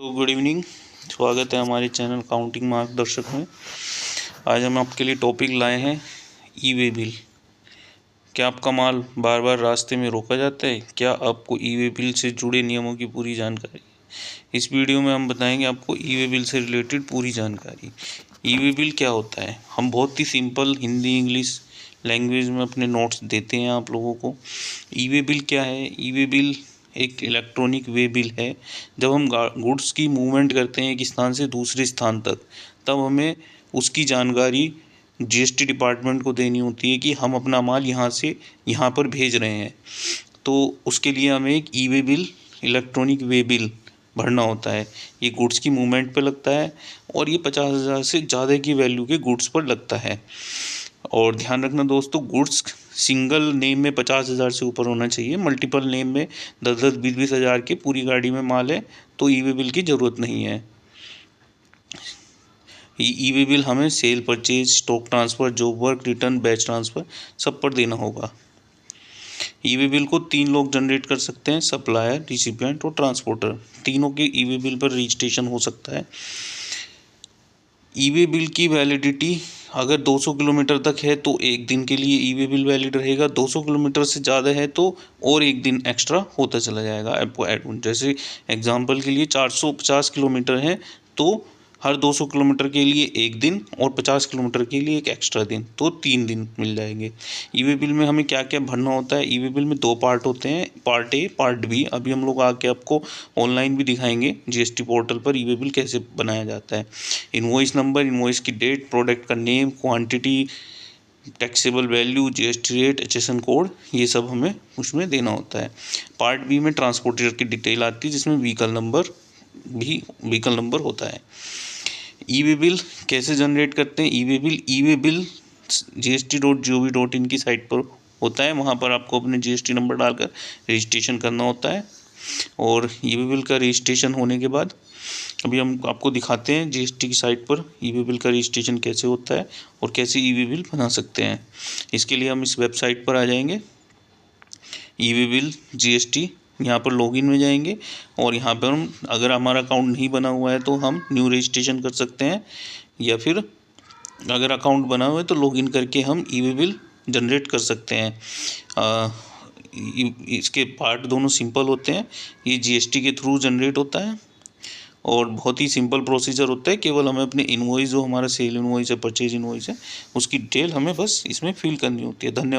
तो good evening, स्वागत है हमारे चैनल काउंटिंग मार्गदर्शक में। आज हम आपके लिए टॉपिक लाए हैं ई वे बिल। क्या आपका माल बार बार रास्ते में रोका जाता है? क्या आपको ई वे बिल से जुड़े नियमों की पूरी जानकारी? इस वीडियो में हम बताएंगे आपको ई वे बिल से रिलेटेड पूरी जानकारी। ई वे बिल क्या होता है, हम बहुत ही सिंपल हिंदी इंग्लिश लैंग्वेज में अपने नोट्स देते हैं आप लोगों को। ई वे बिल क्या है? ई वे बिल एक इलेक्ट्रॉनिक वे बिल है। जब हम गुड्स की मूवमेंट करते हैं एक स्थान से दूसरे स्थान तक, तब हमें उसकी जानकारी जीएसटी डिपार्टमेंट को देनी होती है कि हम अपना माल यहाँ से यहाँ पर भेज रहे हैं। तो उसके लिए हमें एक E way bill, electronic way bill भरना होता है। ये गुड्स की मूवमेंट पर लगता है और ये 50,000 से ज़्यादा की वैल्यू के गुड्स पर लगता है। और ध्यान रखना दोस्तों, गुड्स सिंगल नेम में 50,000 से ऊपर होना चाहिए। मल्टीपल नेम में 10-10, 20-20 हज़ार के पूरी गाड़ी में माल है तो ई वे बिल की ज़रूरत नहीं है। ई वे बिल हमें sale, purchase, stock transfer, job work, return, batch transfer सब पर देना होगा। ई वे बिल को 3 लोग जनरेट कर सकते हैं, सप्लायर, रिसिपिएंट और ट्रांसपोर्टर। तीनों के ई वे बिल पर रजिस्ट्रेशन हो सकता है। ई वे बिल की वैलिडिटी अगर 200 किलोमीटर तक है तो 1 दिन के लिए ई वे बिल वैलिड रहेगा। 200 किलोमीटर से ज़्यादा है तो और 1 दिन एक्स्ट्रा होता चला जाएगा आपको जैसे एग्जांपल के लिए 450 किलोमीटर है तो हर 200 किलोमीटर के लिए 1 दिन और 50 किलोमीटर के लिए एक एक्स्ट्रा दिन, तो 3 दिन मिल जाएंगे। ई वे बिल में हमें क्या क्या भरना होता है? ई वे बिल में 2 पार्ट होते हैं, पार्ट ए, पार्ट बी। अभी हम लोग आके आपको ऑनलाइन भी दिखाएंगे जीएसटी पोर्टल पर ई वे बिल कैसे बनाया जाता है। इनवॉइस नंबर, इनवॉइस की डेट, प्रोडक्ट का name, quantity, taxable value, GST rate, HSN code, ये सब हमें उसमें देना होता है। पार्ट बी में ट्रांसपोर्टर की डिटेल आती है जिसमें व्हीकल नंबर होता है। ई वे बिल कैसे जनरेट करते हैं? ई वे बिल gst.gov.in की साइट पर होता है। वहाँ पर आपको अपने जीएसटी नंबर डालकर रजिस्ट्रेशन करना होता है। और ई वे बिल का रजिस्ट्रेशन होने के बाद अभी हम आपको दिखाते हैं जीएसटी की साइट पर ई वे बिल का रजिस्ट्रेशन कैसे होता है और कैसे ई वे बिल बना सकते हैं। इसके लिए हम इस वेबसाइट पर आ जाएंगे, ई वे बिल जीएसटी, यहाँ पर लॉगिन में जाएंगे और यहाँ पर हम अगर हमारा अकाउंट नहीं बना हुआ है तो हम न्यू रजिस्ट्रेशन कर सकते हैं, या फिर अगर अकाउंट बना हुआ है तो लॉगिन करके हम ई वे बिल जनरेट कर सकते हैं। इसके पार्ट दोनों सिंपल होते हैं। ये जीएसटी के थ्रू जनरेट होता है और बहुत ही सिंपल प्रोसीजर होता है। केवल हमें अपने इनवॉइस, जो हमारा सेल इनवॉइस है, परचेज इनवॉइस है, उसकी डिटेल हमें बस इसमें फिल करनी होती है। धन्यवाद।